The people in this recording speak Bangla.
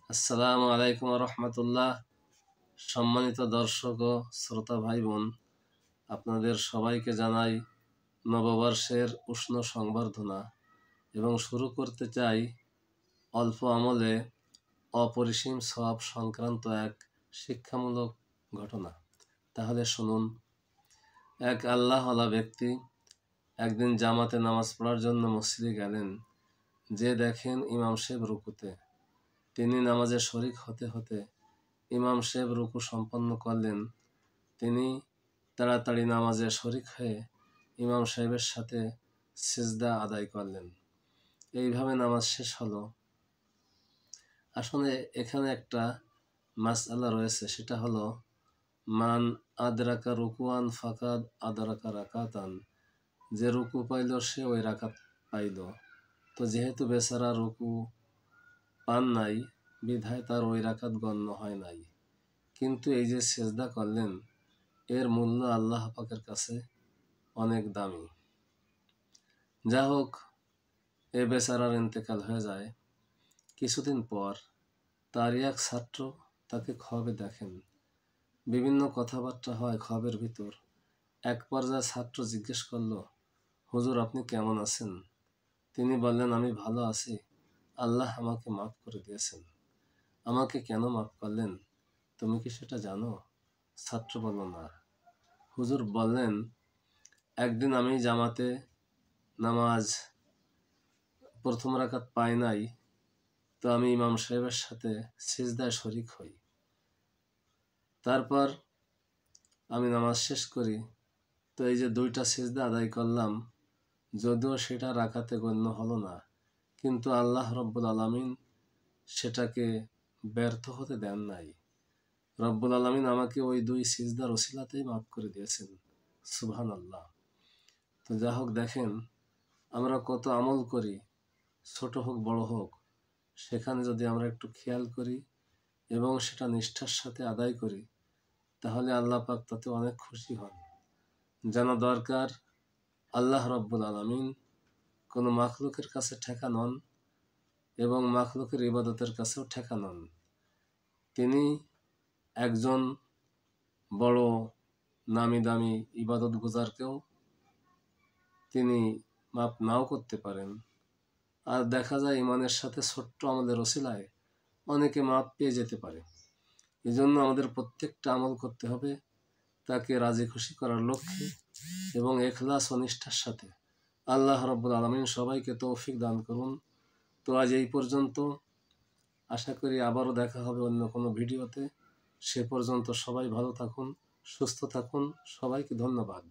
আসসালামু আলাইকুম রহমতুল্লাহ। সম্মানিত দর্শক ও শ্রোতা ভাই বোন, আপনাদের সবাইকে জানাই নববর্ষের উষ্ণ সংবর্ধনা এবং শুরু করতে চাই অল্প আমলে অপরিসীম সওয়াব সংক্রান্ত এক শিক্ষামূলক ঘটনা। তাহলে শুনুন। এক আল্লাহওয়ালা ব্যক্তি একদিন জামাতে নামাজ পড়ার জন্য মসজিদে গেলেন। যে দেখেন ইমাম সাহেব রুকুতে। তিনি নামাজে শরিক হতে হতে ইমাম সাহেব রুকু সম্পন্ন করলেন। তিনি তাড়াতাড়ি নামাজে শরিক হয়ে ইমাম সাহেবের সাথে সিজদা আদায় করলেন। এইভাবে নামাজ শেষ হলো। আসলে এখানে একটা মাসআলা রয়েছে, সেটা হলো মান আদরাকা রুকুয়ান ফাকাদ আদরাকা রাকাতান। যে রুকু পাইল সে ওই রাকাত পাইল। তো যেহেতু বেচারা রুকু পান নাই, বিধায় তার ওই রাকাত গণ্য হয় নাই। কিন্তু এই যে সেজদা করলেন, এর মূল্য আল্লাহ পাকের কাছে অনেক দামি। যা হোক, এ বেচারার ইন্তেকাল হয়ে যায়। কিছুদিন পর তার এক ছাত্র তাকে খবে দেখেন। বিভিন্ন কথাবার্তা হয় খবের ভিতর। এক পর্যায়ে ছাত্র জিজ্ঞেস করল, হুজুর আপনি কেমন আছেন? তিনি বললেন, আমি ভালো আছি, আল্লাহ আমাকে মাফ করে দিয়েছেন। আমাকে কেন মাফ করলেন তুমি কি সেটা জানো? ছাত্র বলল, না। হুজুর বললেন, একদিন আমি জামাতে নামাজ প্রথম রাকাত পাই নাই, তো আমি ইমাম সাহেবের সাথে সিজদায় শরিক হই। তারপর আমি নামাজ শেষ করি। তো এই যে দুইটা সিজদা আদায় করলাম, যদিও সেটা রাকাতে গণ্য হলো না, কিন্তু আল্লাহ রব্বুল আলামিন সেটাকে ব্যর্থ হতে দেন নাই। রব্বুল আলামিন আমাকে ওই দুই সিজদার ওসিলাতেই মাফ করে দিয়েছেন। সুবহানাল্লাহ। তো যা হোক, দেখেন আমরা কত আমল করি, ছোট হোক বড় হোক, সেখানে যদি আমরা একটু খেয়াল করি এবং সেটা নিষ্ঠার সাথে আদায় করি, তাহলে আল্লাহ পাক তাতে অনেক খুশি হন। জানা দরকার, আল্লাহ রব্বুল আলামিন কোনো মাখলুকের কাছে ঠেকা নন এবং মাখলুকের ইবাদতের কাছেও ঠেকা নন। তিনি একজন বড় নামি দামি ইবাদত গুজারকেও তিনি মাপ নাও করতে পারেন। আর দেখা যায় ইমানের সাথে ছোট্ট আমলের ওসিলায় অনেকে মাপ পেয়ে যেতে পারে। এই জন্য আমাদের প্রত্যেকটা আমল করতে হবে তাকে রাজি খুশি করার লক্ষ্যে এবং ইখলাস ও নিষ্ঠার সাথে। আল্লাহ রাব্বুল আলামিন সবাইকে তৌফিক দান করুন। তো আজ এই পর্যন্ত। আশা করি আবারও দেখা হবে অন্য কোনো ভিডিওতে। সে পর্যন্ত সবাই ভালো থাকুন, সুস্থ থাকুন। সবাইকে ধন্যবাদ।